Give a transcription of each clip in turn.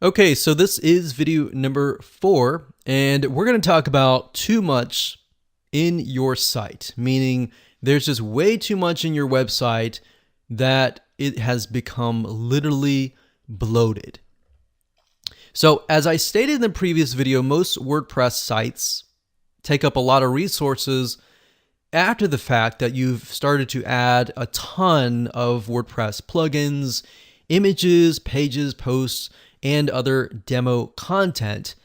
Okay, so this is video number 4, and we're going to talk about too much in your site, meaning there's just way too much in your website that it has become literally bloated. So as I stated in the previous video, most WordPress sites take up a lot of resources after the fact that you've started to add a ton of WordPress plugins, images, pages, posts, and other demo content,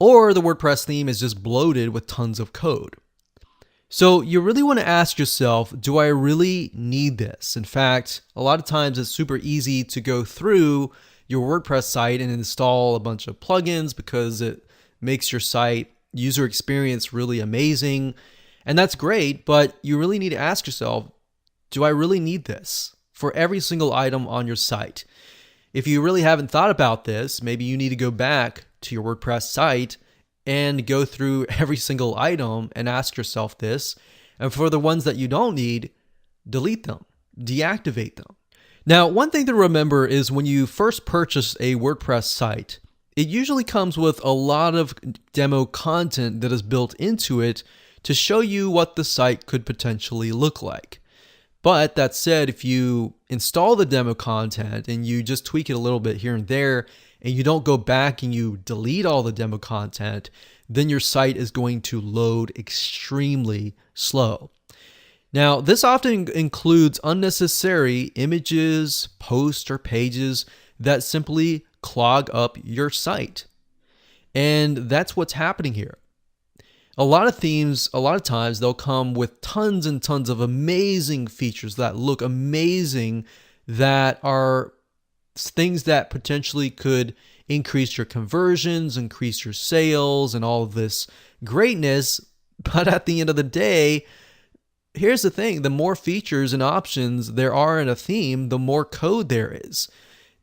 or the WordPress theme is just bloated with tons of code. So you really want to ask yourself, do I really need this? In fact, a lot of times it's super easy to go through your WordPress site and install a bunch of plugins because it makes your site user experience really amazing. And that's great, but you really need to ask yourself, do I really need this for every single item on your site? If you really haven't thought about this, maybe you need to go back to your WordPress site and go through every single item and ask yourself this. And for the ones that you don't need, delete them, deactivate them. Now, one thing to remember is when you first purchase a WordPress site, it usually comes with a lot of demo content that is built into it to show you what the site could potentially look like. But that said, if you install the demo content and you just tweak it a little bit here and there, and you don't go back and you delete all the demo content, then your site is going to load extremely slow. Now, this often includes unnecessary images, posts, or pages that simply clog up your site. And that's what's happening here. A lot of themes, a lot of times they'll come with tons and tons of amazing features that look amazing, that are things that potentially could increase your conversions, increase your sales, and all of this greatness. But at the end of the day, here's the thing, the more features and options there are in a theme, the more code there is.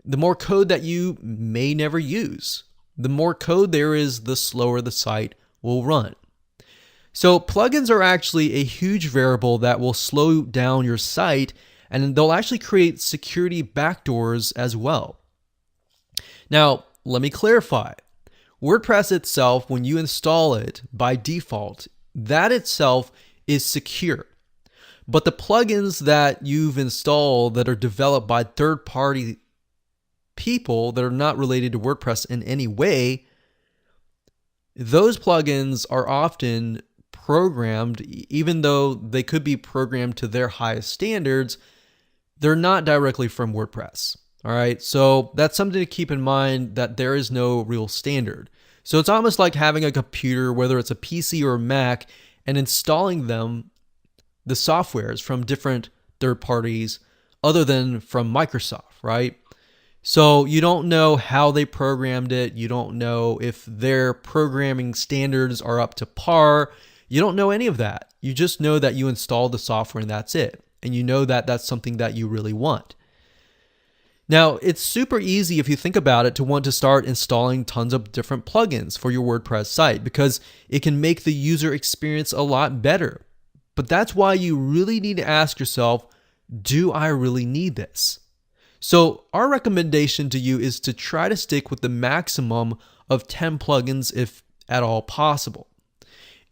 The more code that you may never use. The more code there is, the slower the site will run. So plugins are actually a huge variable that will slow down your site, and they'll actually create security backdoors as well. Now, let me clarify. WordPress itself, when you install it by default, that itself is secure. But the plugins that you've installed that are developed by third-party people that are not related to WordPress in any way, those plugins are often programmed, even though they could be programmed to their highest standards, they're not directly from WordPress. All right, so that's something to keep in mind, that there is no real standard. So it's almost like having a computer, whether it's a PC or a Mac, and installing the softwares from different third parties other than from Microsoft, right? So you don't know how they programmed it. You don't know if their programming standards are up to par. You don't know any of that. You just know that you installed the software and that's it. And you know that that's something that you really want. Now, it's super easy if you think about it to want to start installing tons of different plugins for your WordPress site because it can make the user experience a lot better. But that's why you really need to ask yourself, do I really need this? So our recommendation to you is to try to stick with the maximum of 10 plugins if at all possible.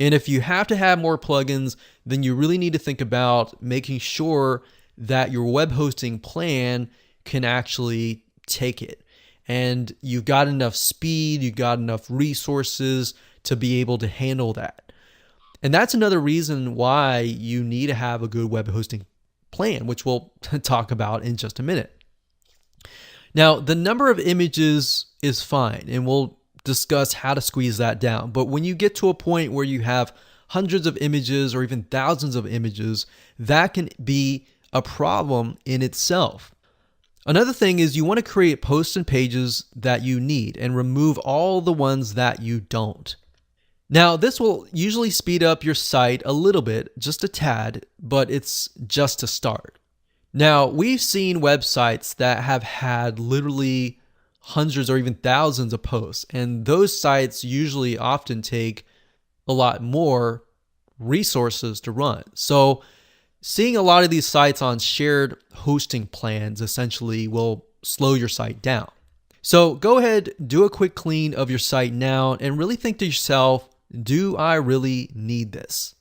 And if you have to have more plugins, then you really need to think about making sure that your web hosting plan can actually take it. And you've got enough speed, you've got enough resources to be able to handle that. And that's another reason why you need to have a good web hosting plan, which we'll talk about in just a minute. Now, the number of images is fine, and we'll discuss how to squeeze that down. But when you get to a point where you have hundreds of images or even thousands of images, that can be a problem in itself. Another thing is you want to create posts and pages that you need and remove all the ones that you don't. Now, this will usually speed up your site a little bit, just a tad, but it's just a start. Now, we've seen websites that have had literally hundreds or even thousands of posts, and those sites usually often take a lot more resources to run. So seeing a lot of these sites on shared hosting plans essentially will slow your site down. So go ahead, do a quick clean of your site now and really think to yourself, do I really need this?